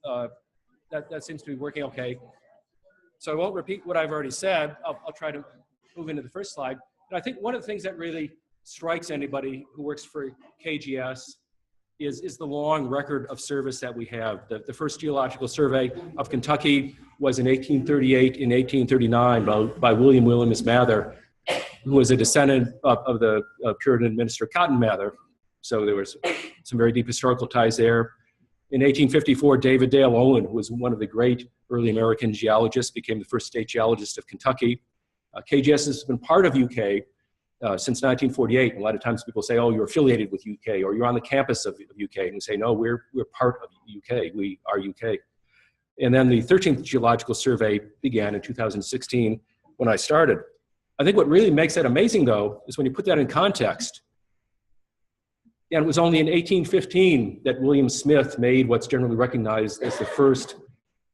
that seems to be working okay. So I won't repeat what I've already said. I'll try to move into the first slide. And I think one of the things that really strikes anybody who works for KGS is the long record of service that we have. The first geological survey of Kentucky was in 1838 and 1839 by William Williams Mather, who was a descendant of the Puritan minister Cotton Mather. So there was some very deep historical ties there. In 1854, David Dale Owen, who was one of the great early American geologists, became the first state geologist of Kentucky. KGS has been part of UK since 1948. A lot of times people say, oh, you're affiliated with UK, or you're on the campus of UK. And we say, no, we're part of UK. We are UK. And then the 13th Geological Survey began in 2016 when I started. I think what really makes that amazing, though, is when you put that in context. And it was only in 1815 that William Smith made what's generally recognized as the first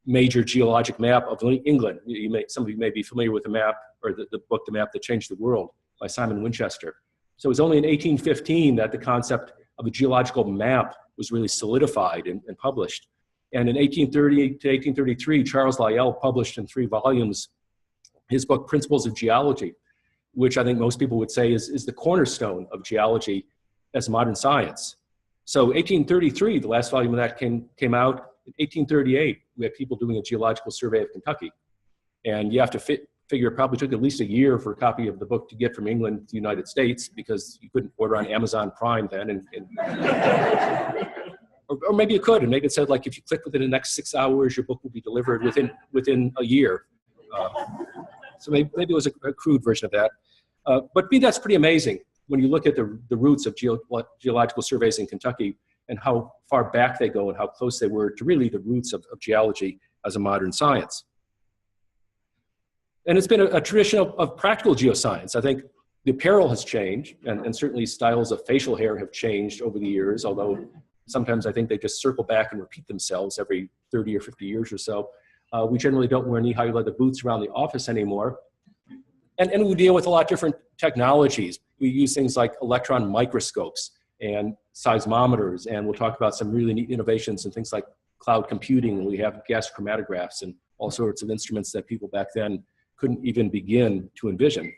major geologic map of England. Some of you may be familiar with the map, or the book, The Map That Changed the World, by Simon Winchester. So it was only in 1815 that the concept of a geological map was really solidified and published. And in 1830 to 1833, Charles Lyell published in 3 volumes his book, Principles of Geology, which I think most people would say is the cornerstone of geology as modern science. So 1833, the last volume of that came out. In 1838, we had people doing a geological survey of Kentucky. And you have to figure it probably took at least a year for a copy of the book to get from England to the United States, because you couldn't order on Amazon Prime then. Or maybe you could, and maybe it said, like, if you click within the next 6 hours, your book will be delivered within a year. So maybe it was a crude version of that. But that's pretty amazing when you look at the roots of geological surveys in Kentucky and how far back they go and how close they were to really the roots of geology as a modern science. And it's been a tradition of practical geoscience. I think the apparel has changed, and certainly styles of facial hair have changed over the years, although sometimes I think they just circle back and repeat themselves every 30 or 50 years or so. We generally don't wear knee-high leather boots around the office anymore. And we deal with a lot of different technologies. We use things like electron microscopes and seismometers, and we'll talk about some really neat innovations in things like cloud computing, and we have gas chromatographs and all sorts of instruments that people back then couldn't even begin to envision.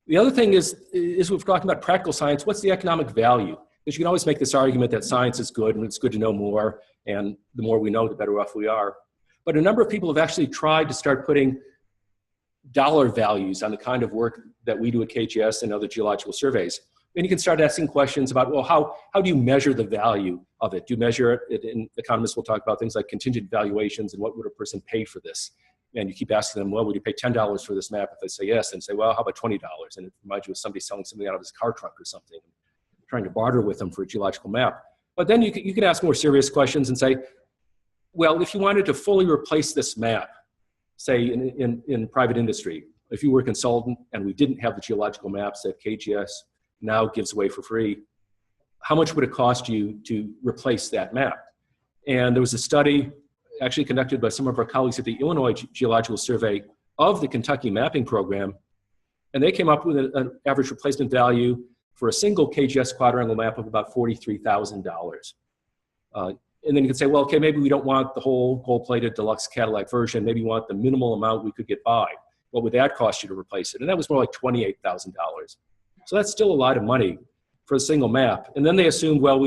The other thing is we've talked about practical science. What's the economic value? Because you can always make this argument that science is good and it's good to know more, and the more we know, the better off we are. But a number of people have actually tried to start putting dollar values on the kind of work that we do at KGS and other geological surveys. And you can start asking questions about, well, how do you measure the value of it? Do you measure it? And economists will talk about things like contingent valuations and what would a person pay for this? And you keep asking them, well, would you pay $10 for this map? If they say yes, and say, well, how about $20? And it reminds you of somebody selling something out of his car trunk or something, trying to barter with them for a geological map. But then you can ask more serious questions and say, well, if you wanted to fully replace this map, say in private industry, if you were a consultant and we didn't have the geological maps that KGS now gives away for free, how much would it cost you to replace that map? And there was a study actually conducted by some of our colleagues at the Illinois Geological Survey of the Kentucky mapping program, and they came up with an average replacement value for a single KGS quadrangle map of about $43,000. And then you can say, well, okay, maybe we don't want the whole gold-plated deluxe Cadillac version. Maybe we want the minimal amount we could get by. What would that cost you to replace it? And that was more like $28,000. So that's still a lot of money for a single map. And then they assumed, well,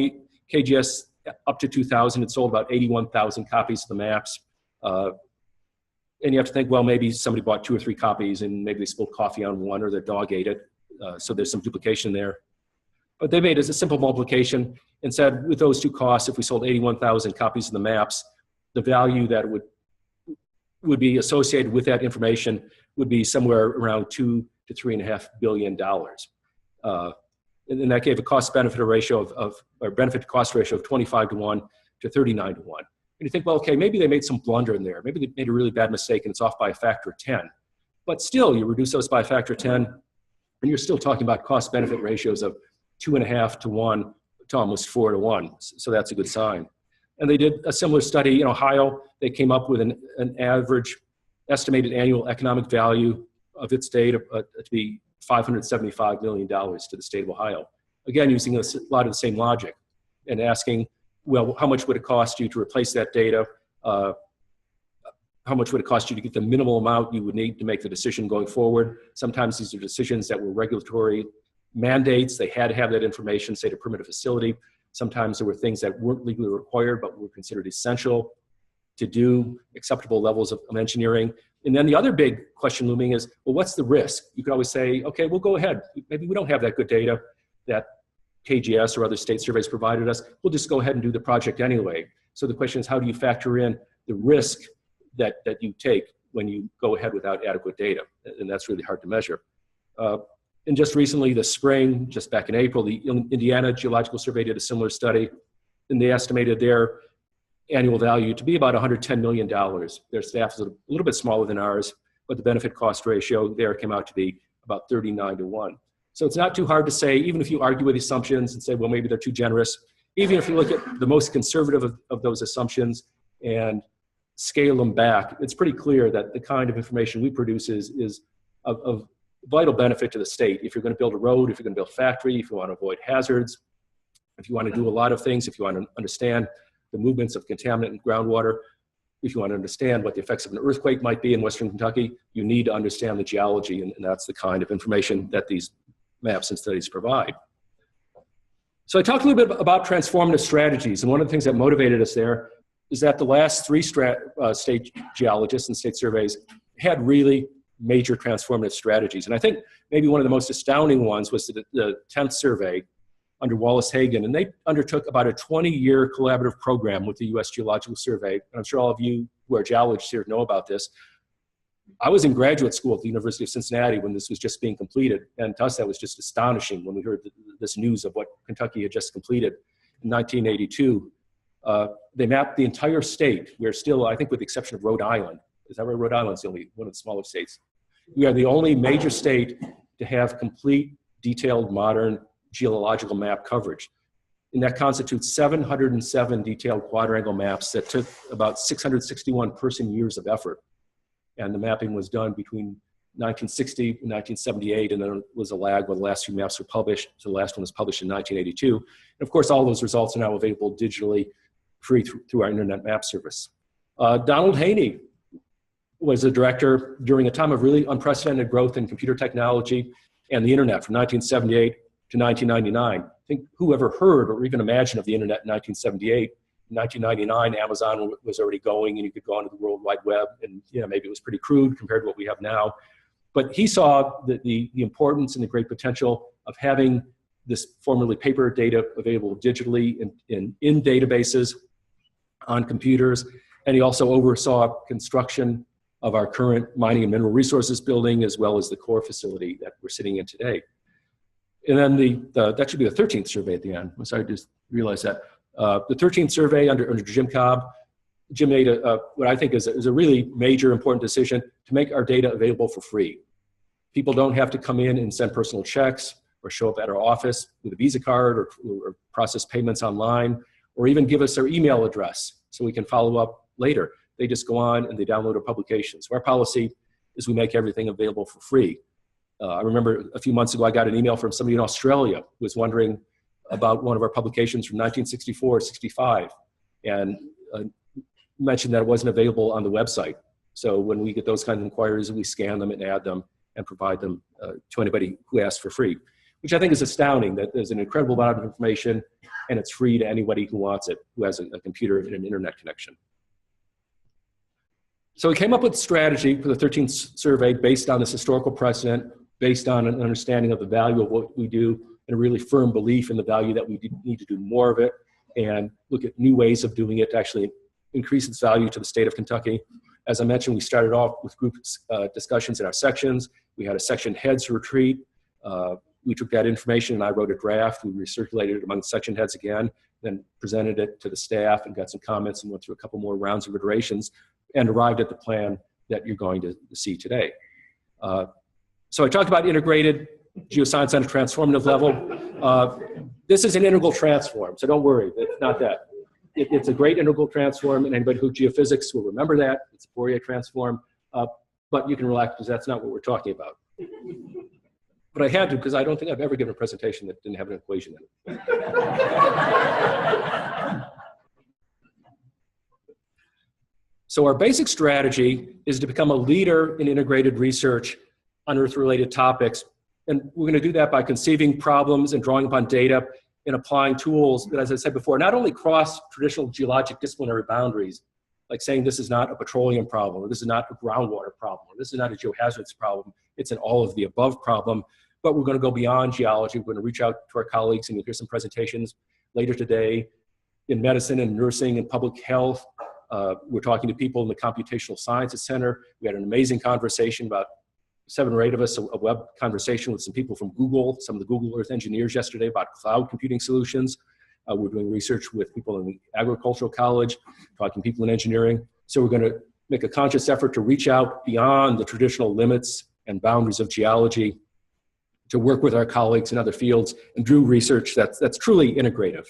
KGS up to 2000 had sold about 81,000 copies of the maps. And you have to think, well, maybe somebody bought 2 or 3 copies and maybe they spilled coffee on one or their dog ate it. So there's some duplication there. But they made it as a simple multiplication and said, with those 2 costs, if we sold 81,000 copies of the maps, the value that would be associated with that information would be somewhere around $2 to $3.5 billion. And that gave a cost-benefit ratio or benefit-to-cost ratio of 25-to-1 to 39-to-1. And you think, well, okay, maybe they made some blunder in there. Maybe they made a really bad mistake and it's off by a factor of 10. But still, you reduce those by a factor of 10, and you're still talking about cost-benefit ratios of 2.5-to-1 to almost 4-to-1. So that's a good sign. And they did a similar study in Ohio. They came up with an average estimated annual economic value of its data to be $575 million to the state of Ohio. Again, using a lot of the same logic and asking, well, how much would it cost you to replace that data? How much would it cost you to get the minimal amount you would need to make the decision going forward? Sometimes these are decisions that were regulatory mandates. They had to have that information, say, to permit a facility. Sometimes there were things that weren't legally required, but were considered essential to do acceptable levels of engineering. And then the other big question looming is, well, what's the risk? You could always say, okay, we'll go ahead. Maybe we don't have that good data that KGS or other state surveys provided us. We'll just go ahead and do the project anyway. So the question is, how do you factor in the risk that you take when you go ahead without adequate data? And that's really hard to measure. And just recently, this spring, just back in April, the Indiana Geological Survey did a similar study, and they estimated their annual value to be about $110 million. Their staff is a little bit smaller than ours, but the benefit cost ratio there came out to be about 39-1. So it's not too hard to say, even if you argue with assumptions and say, well, maybe they're too generous, even if you look at the most conservative of those assumptions and scale them back, it's pretty clear that the kind of information we produce is of vital benefit to the state. If you're going to build a road, if you're going to build a factory, if you want to avoid hazards, if you want to do a lot of things, if you want to understand the movements of contaminant in groundwater, if you want to understand what the effects of an earthquake might be in Western Kentucky, you need to understand the geology, and that's the kind of information that these maps and studies provide. So I talked a little bit about transformative strategies, and one of the things that motivated us there is that the last three state geologists and state surveys had really major transformative strategies. And I think maybe one of the most astounding ones was the 10th survey under Wallace Hagan, and they undertook about a 20-year collaborative program with the U.S. Geological Survey. And I'm sure all of you who are geologists here know about this. I was in graduate school at the University of Cincinnati when this was just being completed, and to us that was just astonishing when we heard this news of what Kentucky had just completed in 1982. They mapped the entire state. We're still, I think with the exception of Rhode Island, is that right? Rhode Island's the only one of the smaller states. We are the only major state to have complete, detailed, modern geological map coverage. And that constitutes 707 detailed quadrangle maps that took about 661 person-years of effort. And the mapping was done between 1960 and 1978, and then there was a lag when the last few maps were published. So the last one was published in 1982. And of course, all those results are now available digitally, free through our internet map service. Donald Haney was a director during a time of really unprecedented growth in computer technology and the internet from 1978 to 1999. I think who ever heard or even imagined of the internet in 1978? In 1999, Amazon was already going, and you could go onto the World Wide Web, and maybe it was pretty crude compared to what we have now. But he saw the importance and the great potential of having this formerly paper data available digitally in databases on computers, and he also oversaw construction of our current mining and mineral resources building, as well as the core facility that we're sitting in today. And then that should be the 13th survey at the end. I'm sorry, I just realized that. The 13th survey under Jim Cobb, Jim made what I think is a really major important decision to make our data available for free. People don't have to come in and send personal checks or show up at our office with a Visa card or process payments online, or even give us their email address so we can follow up later. They just go on and they download our publications. So our policy is we make everything available for free. I remember a few months ago, I got an email from somebody in Australia who was wondering about one of our publications from 1964 or 65, and mentioned that it wasn't available on the website. So when we get those kinds of inquiries, we scan them and add them and provide them to anybody who asks for free, which I think is astounding, that there's an incredible amount of information and it's free to anybody who wants it, who has a computer and an internet connection. So we came up with a strategy for the 13th survey based on this historical precedent, based on an understanding of the value of what we do, and a really firm belief in the value that we need to do more of it and look at new ways of doing it to actually increase its value to the state of Kentucky. As I mentioned, we started off with group discussions in our sections. We had a section heads retreat. We took that information and I wrote a draft. We recirculated it among the section heads again, then presented it to the staff and got some comments and went through a couple more rounds of iterations and arrived at the plan that you're going to see today. So I talked about integrated geoscience on a transformative level. This is an integral transform, so don't worry, it's not that. It's a great integral transform, and anybody who geophysics will remember that. It's a Fourier transform, but you can relax because that's not what we're talking about. But I had to, because I don't think I've ever given a presentation that didn't have an equation in it. So our basic strategy is to become a leader in integrated research on Earth-related topics. And we're going to do that by conceiving problems and drawing upon data and applying tools that, as I said before, not only cross traditional geologic disciplinary boundaries, like saying this is not a petroleum problem, or this is not a groundwater problem, or this is not a geohazards problem, it's an all of the above problem, but we're going to go beyond geology. We're going to reach out to our colleagues, and you'll hear some presentations later today in medicine and nursing and public health. We're talking to people in the Computational Sciences Center. We had an amazing conversation, about 7 or 8 of us, a web conversation with some people from Google, some of the Google Earth engineers yesterday about cloud computing solutions. We're doing research with people in the Agricultural College, talking to people in engineering. So we're going to make a conscious effort to reach out beyond the traditional limits and boundaries of geology to work with our colleagues in other fields and do research that's truly integrative.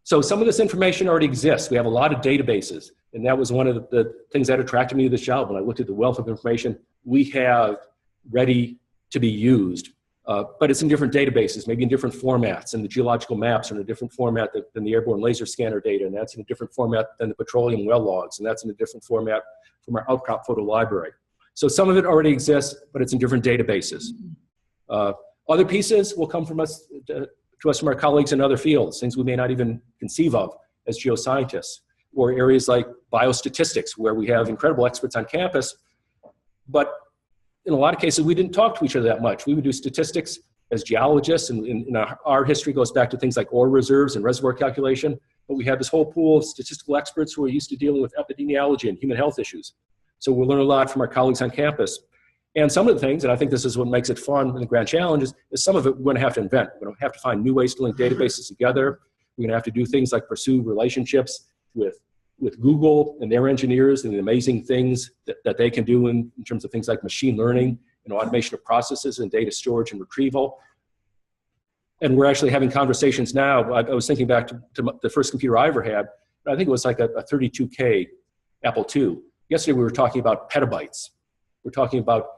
So some of this information already exists. We have a lot of databases, and that was one of the things that attracted me to this job. When I looked at the wealth of information we have ready to be used, but it's in different databases, maybe in different formats, and the geological maps are in a different format than the airborne laser scanner data, and that's in a different format than the petroleum well logs, and that's in a different format from our outcrop photo library. So some of it already exists, but it's in different databases. Other pieces will come from us, to us from our colleagues in other fields, things we may not even conceive of as geoscientists, or areas like biostatistics, where we have incredible experts on campus, but in a lot of cases we didn't talk to each other that much. We would do statistics as geologists, and our history goes back to things like ore reserves and reservoir calculation, but we have this whole pool of statistical experts who are used to dealing with epidemiology and human health issues. So we'll learn a lot from our colleagues on campus. And some of the things, and I think this is what makes it fun and the grand challenge, is some of it we're going to have to invent. We're going to have to find new ways to link databases together. We're going to have to do things like pursue relationships with Google and their engineers and the amazing things that they can do in terms of things like machine learning and automation of processes and data storage and retrieval. And we're actually having conversations now. I was thinking back to the first computer I ever had. I think it was like a 32K Apple II. Yesterday we were talking about petabytes. We're talking about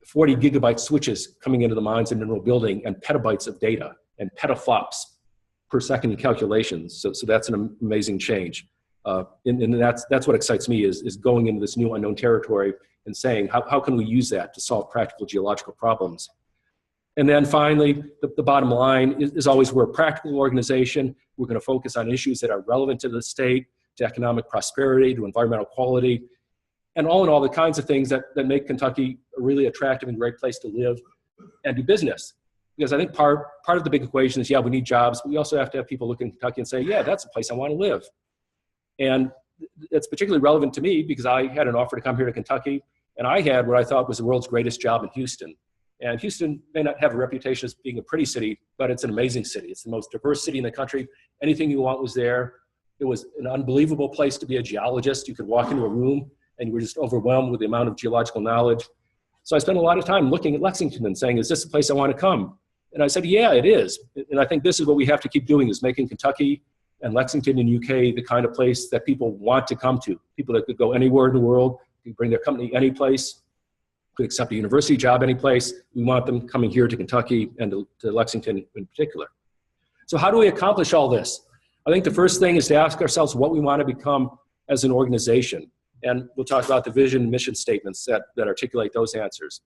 40 gigabyte switches coming into the mines and mineral building, and petabytes of data and petaflops per second calculations. So that's an amazing change. And that's what excites me, is going into this new unknown territory and saying, how can we use that to solve practical geological problems? And then finally, the bottom line is always, we're a practical organization. We're going to focus on issues that are relevant to the state, to economic prosperity, to environmental quality, and all in all, the kinds of things that make Kentucky a really attractive and great place to live and do business. Because I think part of the big equation is, yeah, we need jobs, but we also have to have people look in Kentucky and say, yeah, that's a place I want to live. And it's particularly relevant to me because I had an offer to come here to Kentucky, and I had what I thought was the world's greatest job in Houston. And Houston may not have a reputation as being a pretty city, but it's an amazing city. It's the most diverse city in the country. Anything you want was there. It was an unbelievable place to be a geologist. You could walk into a room and you were just overwhelmed with the amount of geological knowledge. So I spent a lot of time looking at Lexington and saying, is this a place I want to come? And I said, yeah, it is. And I think this is what we have to keep doing, is making Kentucky and Lexington in UK the kind of place that people want to come to. People that could go anywhere in the world, could bring their company any place, could accept a university job any place. We want them coming here to Kentucky and to Lexington in particular. So how do we accomplish all this? I think the first thing is to ask ourselves what we want to become as an organization. And we'll talk about the vision and mission statements that articulate those answers.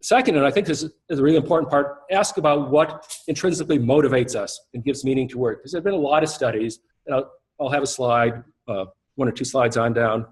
Second, and I think this is a really important part, ask about what intrinsically motivates us and gives meaning to work. Because there have been a lot of studies, and I'll have a slide, 1 or 2 slides on down,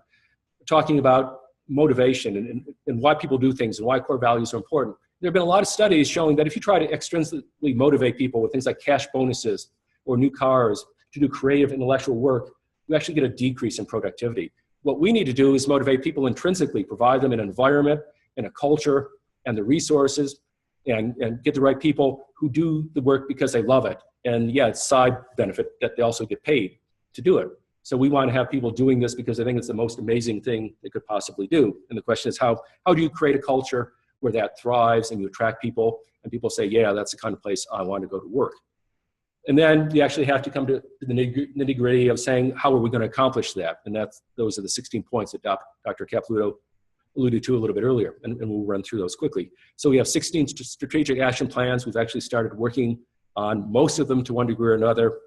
talking about motivation and why people do things and why core values are important. There have been a lot of studies showing that if you try to extrinsically motivate people with things like cash bonuses or new cars to do creative intellectual work, you actually get a decrease in productivity. What we need to do is motivate people intrinsically, provide them an environment and a culture and the resources, and get the right people who do the work because they love it. And yeah, it's a side benefit that they also get paid to do it. So we want to have people doing this because I think it's the most amazing thing they could possibly do. And the question is, how do you create a culture where that thrives and you attract people and people say, yeah, that's the kind of place I want to go to work. And then you actually have to come to the nitty-gritty of saying, how are we going to accomplish that? And those are the 16 points that Dr. Caputo alluded to a little bit earlier, and we'll run through those quickly. So we have 16 strategic action plans. We've actually started working on most of them to one degree or another.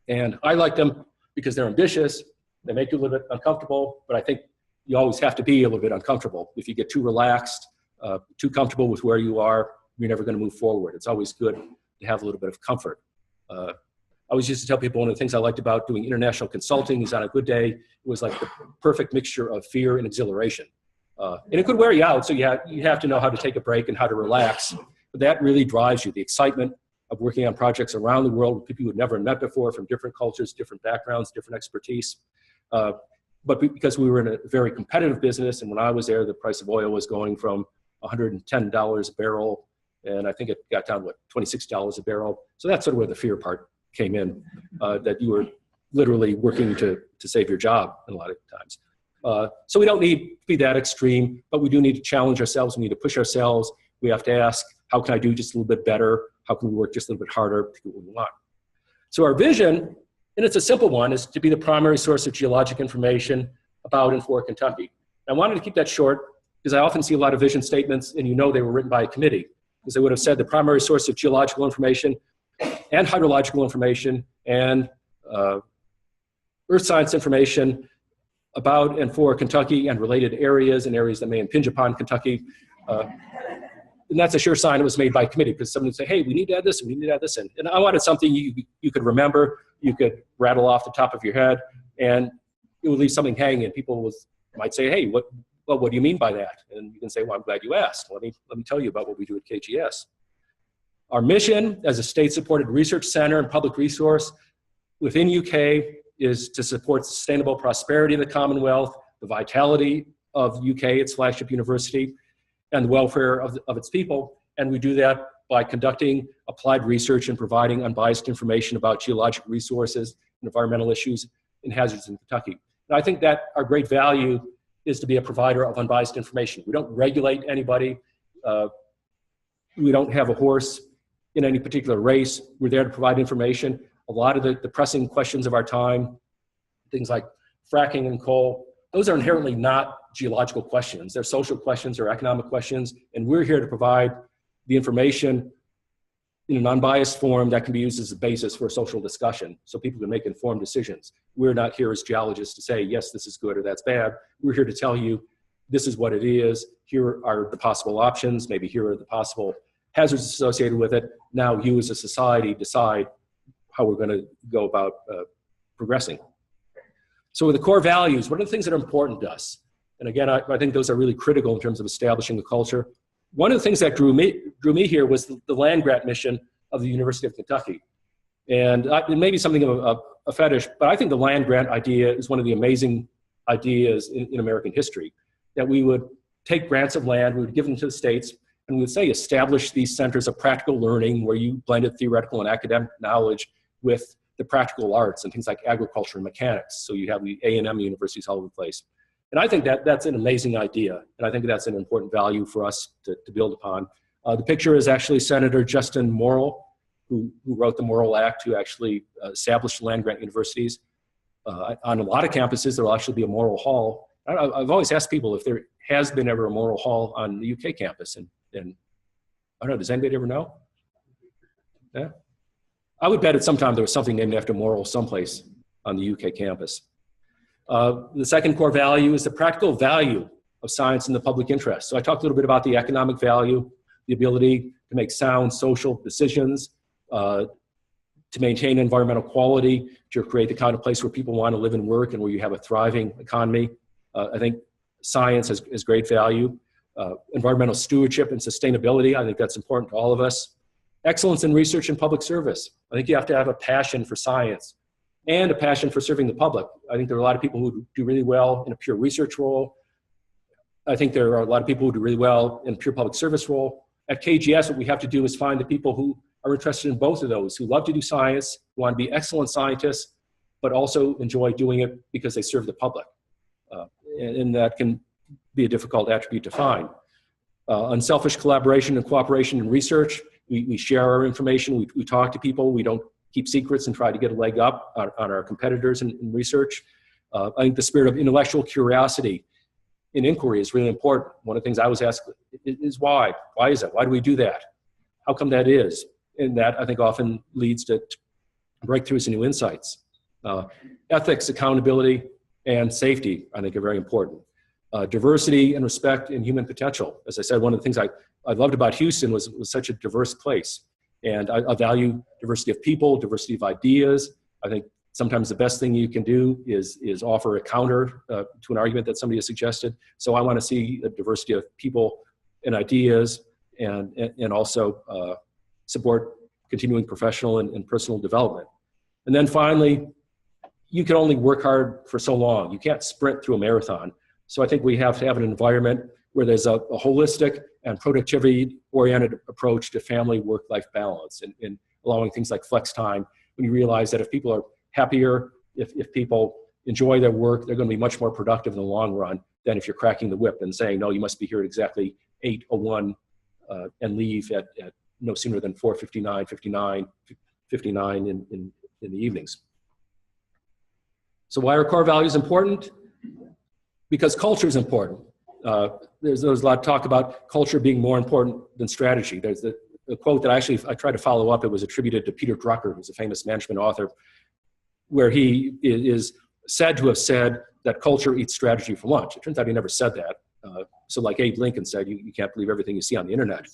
And I like them because they're ambitious, They make you a little bit uncomfortable, but I think you always have to be a little bit uncomfortable. If you get too relaxed, too comfortable with where you are, you're never going to move forward. It's always good to have a little bit of comfort. I always used to tell people one of the things I liked about doing international consulting is on a good day, it was like the perfect mixture of fear and exhilaration. And it could wear you out, so you have to know how to take a break and how to relax. But that really drives you, the excitement of working on projects around the world with people you've never met before from different cultures, different backgrounds, different expertise. But because we were in a very competitive business, and when I was there, the price of oil was going from $110 a barrel, and I think it got down to, $26 a barrel. So that's sort of where the fear part came in, that you were literally working to save your job in a lot of times. So we don't need to be that extreme, but we do need to challenge ourselves. We need to push ourselves. We have to ask, how can I do just a little bit better? How can we work just a little bit harder to get what we want? So our vision, and it's a simple one, is to be the primary source of geologic information about and for Kentucky. I wanted to keep that short because I often see a lot of vision statements, and you know they were written by a committee, because they would have said the primary source of geological information and hydrological information and earth science information about and for Kentucky and related areas and areas that may impinge upon Kentucky. And that's a sure sign it was made by committee, because someone would say, hey, we need to add this, and we need to add this in. And I wanted something you could remember, you could rattle off the top of your head, and it would leave something hanging. People might say, hey, what do you mean by that? And you can say, well, I'm glad you asked. Let me tell you about what we do at KGS. Our mission as a state-supported research center and public resource within UK is to support sustainable prosperity of the Commonwealth, the vitality of UK, its flagship university, and the welfare of its people. And we do that by conducting applied research and providing unbiased information about geologic resources and environmental issues and hazards in Kentucky. And I think that our great value is to be a provider of unbiased information. We don't regulate anybody. We don't have a horse in any particular race. We're there to provide information. A lot of the pressing questions of our time, things like fracking and coal, those are inherently not geological questions. They're social questions or economic questions, and we're here to provide the information in an unbiased form that can be used as a basis for a social discussion so people can make informed decisions. We're not here as geologists to say, yes, this is good or that's bad. We're here to tell you this is what it is, here are the possible options, maybe here are the possible hazards associated with it. Now you as a society decide how we're going to go about progressing. So with the core values, what are the things that are important to us? And again, I think those are really critical in terms of establishing the culture. One of the things that drew me here was the land grant mission of the University of Kentucky. And it may be something of a fetish, but I think the land grant idea is one of the amazing ideas in American history, that we would take grants of land, we would give them to the states, and we would say establish these centers of practical learning where you blended theoretical and academic knowledge with the practical arts and things like agriculture and mechanics. So you have the A&M universities all over the place. And I think that's an amazing idea. And I think that's an important value for us to build upon. The picture is actually Senator Justin Morrill, who wrote the Morrill Act to actually establish land grant universities. On a lot of campuses, there will actually be a Morrill Hall. I've always asked people if there has been ever a Morrill Hall on the UK campus. And I don't know, does anybody ever know? Yeah. I would bet at some time there was something named after Morrill someplace on the UK campus. The second core value is the practical value of science in the public interest. So I talked a little bit about the economic value, the ability to make sound social decisions, to maintain environmental quality, to create the kind of place where people want to live and work and where you have a thriving economy. I think science has great value. Environmental stewardship and sustainability, I think that's important to all of us. Excellence in research and public service. I think you have to have a passion for science and a passion for serving the public. I think there are a lot of people who do really well in a pure research role. I think there are a lot of people who do really well in a pure public service role. At KGS, what we have to do is find the people who are interested in both of those, who love to do science, who want to be excellent scientists, but also enjoy doing it because they serve the public. And that can be a difficult attribute to find. Unselfish collaboration and cooperation in research. We share our information, we talk to people, we don't keep secrets and try to get a leg up on our competitors in research. I think the spirit of intellectual curiosity in inquiry is really important. One of the things I was asked is why? Why is that? Why do we do that? How come that is? And that I think often leads to breakthroughs and new insights. Ethics, accountability, and safety, I think, are very important. Diversity and respect in human potential. As I said, one of the things I loved about Houston was such a diverse place. And I value diversity of people, diversity of ideas. I think sometimes the best thing you can do is offer a counter to an argument that somebody has suggested. So I want to see a diversity of people and ideas, and also support continuing professional and personal development. And then finally, you can only work hard for so long. You can't sprint through a marathon. So I think we have to have an environment where there's a holistic and productivity-oriented approach to family work-life balance, and allowing things like flex time, when you realize that if people are happier, if people enjoy their work, they're going to be much more productive in the long run than if you're cracking the whip and saying, no, you must be here at exactly 8:01 and leave at no sooner than 4:59 in the evenings. So why are core values important? Because culture is important. There's a lot of talk about culture being more important than strategy. There's a quote that I tried to follow up. It was attributed to Peter Drucker, who's a famous management author, where he is said to have said that culture eats strategy for lunch. It turns out he never said that. So like Abe Lincoln said, you can't believe everything you see on the internet.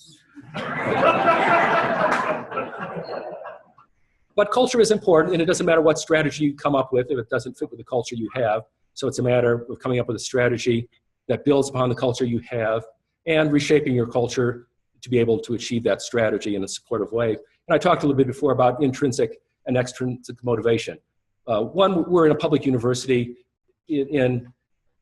But culture is important, and it doesn't matter what strategy you come up with if it doesn't fit with the culture you have. So it's a matter of coming up with a strategy that builds upon the culture you have and reshaping your culture to be able to achieve that strategy in a supportive way. And I talked a little bit before about intrinsic and extrinsic motivation. One, we're in a public university in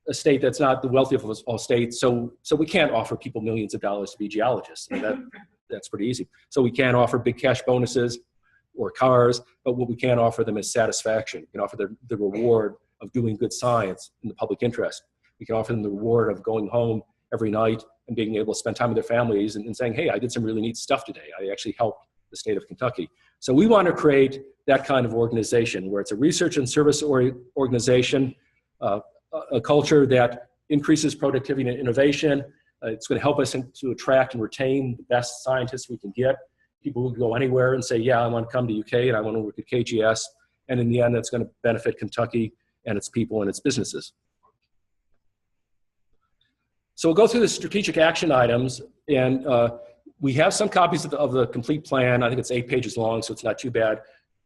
a state that's not the wealthiest of all states, so we can't offer people millions of dollars to be geologists. And that's pretty easy. So we can't offer big cash bonuses or cars, but what we can offer them is satisfaction. We can offer them the reward of doing good science in the public interest. We can offer them the reward of going home every night and being able to spend time with their families and saying, hey, I did some really neat stuff today. I actually helped the state of Kentucky. So we want to create that kind of organization where it's a research and service organization, a culture that increases productivity and innovation. It's going to help us to attract and retain the best scientists we can get. People who go anywhere and say, yeah, I want to come to UK and I want to work at KGS. And in the end, that's going to benefit Kentucky and its people and its businesses. So we'll go through the strategic action items, and we have some copies of the complete plan. I think it's 8 pages long, so it's not too bad.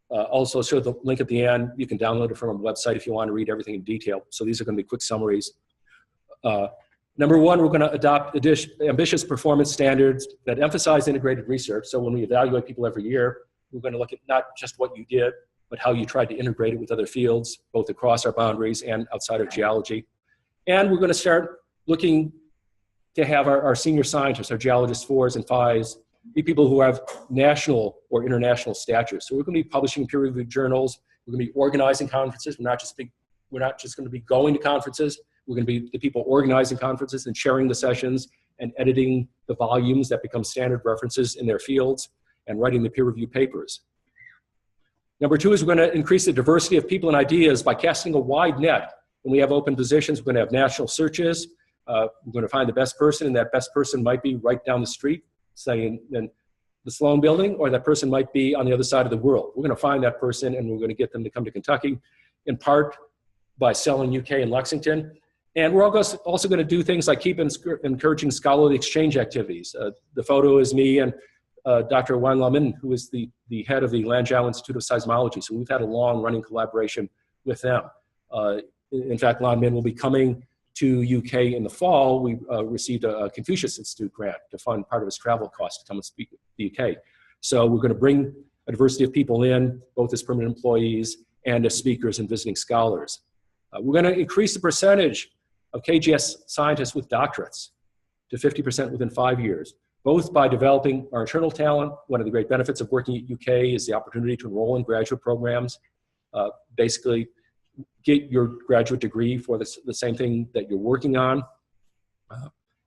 Also, show the link at the end. You can download it from our website if you want to read everything in detail. So these are going to be quick summaries. Number one, we're going to adopt ambitious performance standards that emphasize integrated research. So when we evaluate people every year, we're going to look at not just what you did, but how you tried to integrate it with other fields, both across our boundaries and outside of geology. And we're going to start looking to have our senior scientists, our geologists 4s and 5s, be people who have national or international stature. So we're going to be publishing in peer-reviewed journals. We're going to be organizing conferences. We're not just going to be going to conferences. We're going to be the people organizing conferences and sharing the sessions and editing the volumes that become standard references in their fields and writing the peer-reviewed papers. Number two is we're going to increase the diversity of people and ideas by casting a wide net. When we have open positions, we're going to have national searches. We're going to find the best person, and that best person might be right down the street, say in the Sloan Building, or that person might be on the other side of the world. We're going to find that person, and we're going to get them to come to Kentucky, in part by selling UK and Lexington. And we're also going to do things like keep encouraging scholarly exchange activities. The photo is me and Dr. Wan Lamin, who is the head of the Lanzhou Institute of Seismology. So we've had a long-running collaboration with them. In fact, Lan Min will be coming to UK in the fall. We received a Confucius Institute grant to fund part of his travel costs to come and speak at the UK. So we're going to bring a diversity of people in, both as permanent employees and as speakers and visiting scholars. We're going to increase the percentage of KGS scientists with doctorates to 50% within 5 years, both by developing our internal talent. One of the great benefits of working at UK is the opportunity to enroll in graduate programs, basically get your graduate degree for the same thing that you're working on,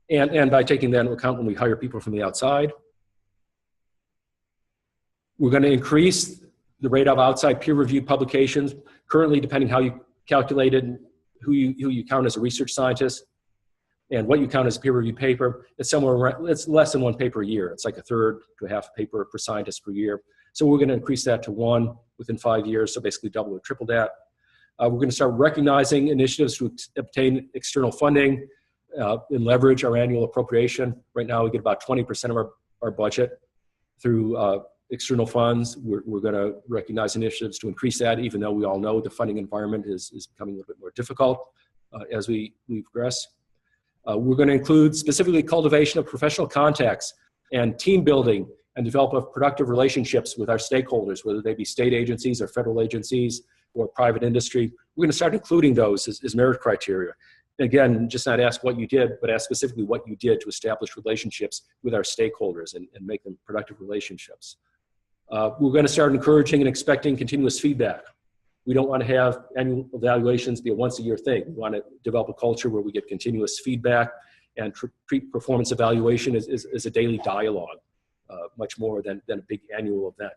and by taking that into account when we hire people from the outside. We're going to increase the rate of outside peer-reviewed publications. Currently, depending how you calculate it, who you count as a research scientist and what you count as a peer-reviewed paper, it's less than 1 paper a year. It's like 1/3 to 1/2 paper per scientist per year. So we're going to increase that to 1 within 5 years, so basically double or triple that. We're going to start recognizing initiatives to obtain external funding and leverage our annual appropriation. Right now, we get about 20% of our budget through external funds. We're going to recognize initiatives to increase that, even though we all know the funding environment is becoming a little bit more difficult as we progress. We're going to include specifically cultivation of professional contacts and team building and develop of productive relationships with our stakeholders, whether they be state agencies or federal agencies or private industry. We're going to start including those as merit criteria. Again, just not ask what you did, but ask specifically what you did to establish relationships with our stakeholders and make them productive relationships. We're going to start encouraging and expecting continuous feedback. We don't want to have annual evaluations be a once-a-year thing. We want to develop a culture where we get continuous feedback and treat performance evaluation as a daily dialogue, much more than a big annual event.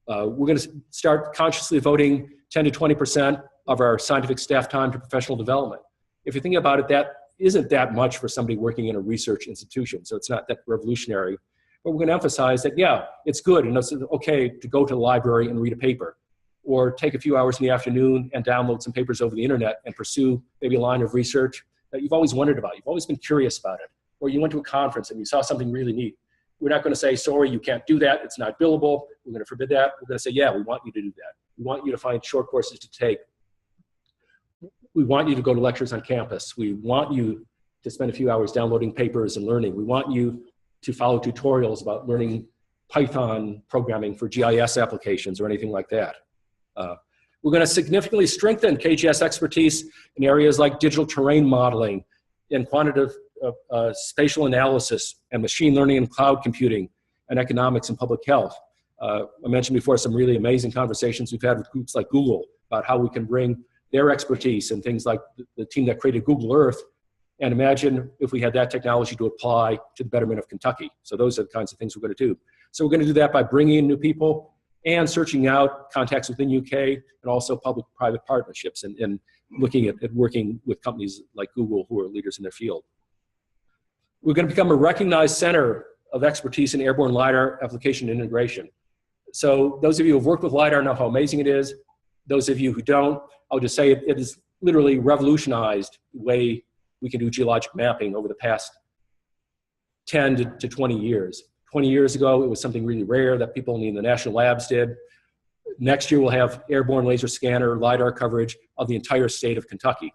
We're going to start consciously devoting 10 to 20% of our scientific staff time to professional development. If you think about it, that isn't that much for somebody working in a research institution, so it's not that revolutionary. But we're going to emphasize that, yeah, it's good and it's okay to go to the library and read a paper, or take a few hours in the afternoon and download some papers over the internet and pursue maybe a line of research that you've always wondered about. You've always been curious about it. Or you went to a conference and you saw something really neat. We're not going to say, sorry, you can't do that. It's not billable. We're going to forbid that. We're going to say, yeah, we want you to do that. We want you to find short courses to take. We want you to go to lectures on campus. We want you to spend a few hours downloading papers and learning. We want you to follow tutorials about learning Python programming for GIS applications or anything like that. We're going to significantly strengthen KGS expertise in areas like digital terrain modeling and quantitative spatial analysis and machine learning and cloud computing and economics and public health. I mentioned before some really amazing conversations we've had with groups like Google about how we can bring their expertise and things like the team that created Google Earth, and imagine if we had that technology to apply to the betterment of Kentucky. So those are the kinds of things we're going to do. So we're going to do that by bringing in new people and searching out contacts within UK and also public-private partnerships and looking at working with companies like Google who are leaders in their field. We're going to become a recognized center of expertise in airborne LiDAR application integration. So those of you who have worked with LiDAR know how amazing it is. Those of you who don't, I'll just say it has literally revolutionized the way we can do geologic mapping over the past 10 to 20 years. 20 years ago, it was something really rare that people only in the national labs did. Next year, we'll have airborne laser scanner, LiDAR coverage of the entire state of Kentucky.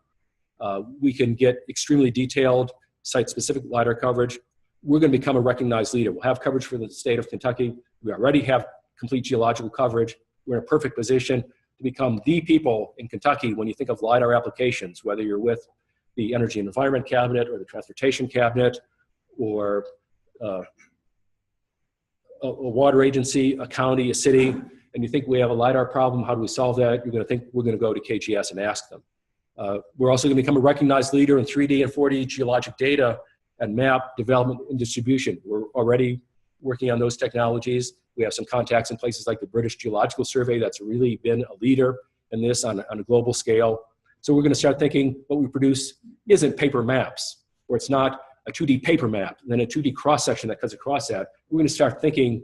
We can get extremely detailed site-specific LiDAR coverage. We're going to become a recognized leader. We'll have coverage for the state of Kentucky. We already have complete geological coverage. We're in a perfect position to become the people in Kentucky when you think of LiDAR applications, whether you're with the Energy and Environment Cabinet or the Transportation Cabinet or a water agency, a county, a city, and you think we have a LiDAR problem, how do we solve that? You're going to think we're going to go to KGS and ask them. We're also going to become a recognized leader in 3D and 4D geologic data and map development and distribution. We're already working on those technologies. We have some contacts in places like the British Geological Survey that's really been a leader in this on a global scale. So we're going to start thinking what we produce isn't paper maps, or it's not a 2D paper map, and then a 2D cross-section that cuts across that. We're going to start thinking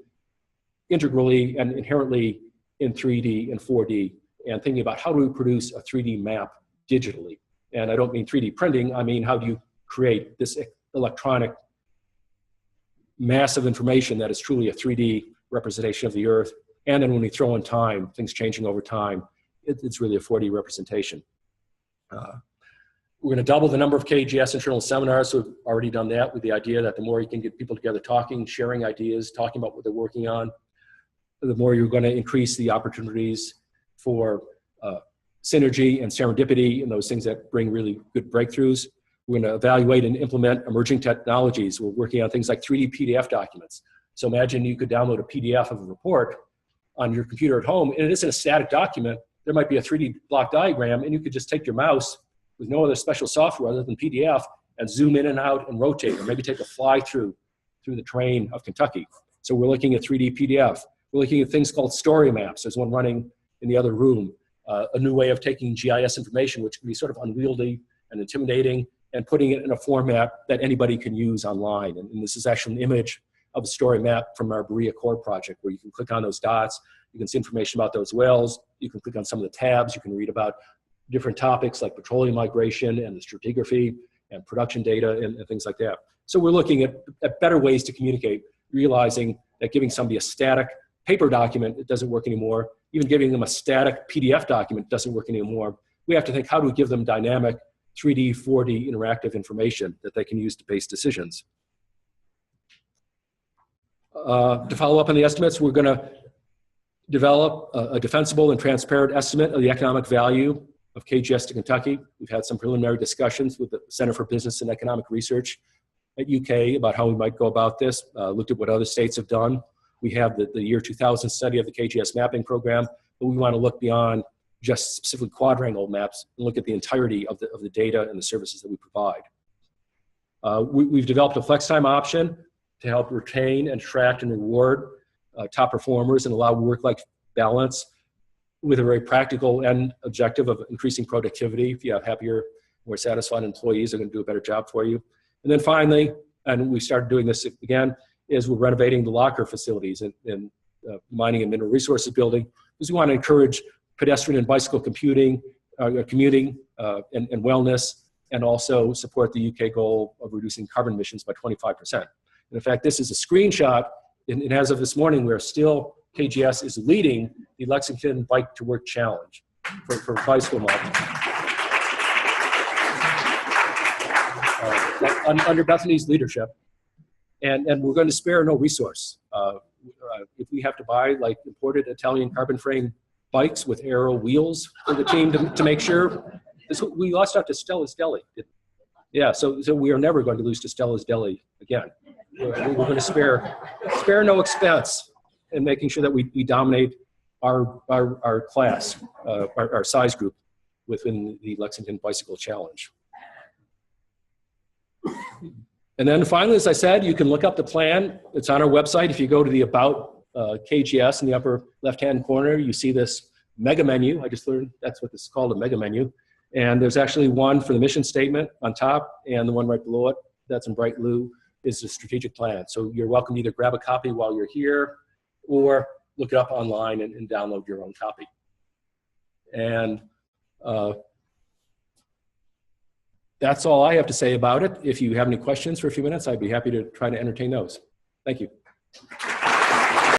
integrally and inherently in 3D and 4D and thinking about how do we produce a 3D map digitally. And I don't mean 3D printing, I mean how do you create this electronic mass of information that is truly a 3D representation of the Earth. And then when we throw in time, things changing over time, it's really a 4D representation. We're going to double the number of KGS internal seminars. So we've already done that with the idea that the more you can get people together talking, sharing ideas, talking about what they're working on, the more you're going to increase the opportunities for synergy and serendipity and those things that bring really good breakthroughs. We're going to evaluate and implement emerging technologies. We're working on things like 3D PDF documents. So imagine you could download a PDF of a report on your computer at home, and it isn't a static document. There might be a 3D block diagram, and you could just take your mouse with no other special software other than PDF and zoom in and out and rotate, or maybe take a fly through the terrain of Kentucky. So we're looking at 3D PDF. We're looking at things called story maps. There's one running in the other room, a new way of taking GIS information, which can be sort of unwieldy and intimidating, and putting it in a format that anybody can use online. And this is actually an image of a story map from our Berea Core project, where you can click on those dots, you can see information about those wells, you can click on some of the tabs, you can read about different topics like petroleum migration and the stratigraphy and production data and things like that. So we're looking at better ways to communicate, realizing that giving somebody a static paper document, it doesn't work anymore. Even giving them a static PDF document doesn't work anymore. We have to think, how do we give them dynamic 3D, 4D interactive information that they can use to base decisions? To follow up on the estimates, we're going to develop a defensible and transparent estimate of the economic value of KGS to Kentucky. We've had some preliminary discussions with the Center for Business and Economic Research at UK about how we might go about this, looked at what other states have done. We have the year 2000 study of the KGS mapping program, but we want to look beyond just specifically quadrangle maps and look at the entirety of the data and the services that we provide. We've developed a flex time option to help retain and attract and reward top performers and allow work-life balance with a very practical end objective of increasing productivity. If you have happier, more satisfied employees, they're going to do a better job for you. And then finally, and we started doing this again, is we're renovating the locker facilities in mining and mineral resources building, because we want to encourage pedestrian and bicycle commuting and wellness, and also support the UK goal of reducing carbon emissions by 25%. And in fact, this is a screenshot, and as of this morning, KGS is leading the Lexington Bike to Work Challenge for bicycle miles. Under Bethany's leadership. And we're going to spare no resource. If we have to buy like imported Italian carbon frame bikes with aero wheels for the team to make sure, we lost out to Stella's Deli. Yeah, so we are never going to lose to Stella's Deli again. We're going to spare no expense in making sure that we dominate our class, our size group within the Lexington Bicycle Challenge. And then finally, as I said, you can look up the plan. It's on our website. If you go to the About KGS in the upper left-hand corner, you see this mega menu. I just learned that's what this is called, a mega menu. And there's actually one for the mission statement on top, and the one right below it, that's in bright blue, is the strategic plan. So you're welcome to either grab a copy while you're here or look it up online and download your own copy. And that's all I have to say about it. If you have any questions for a few minutes, I'd be happy to try to entertain those. Thank you.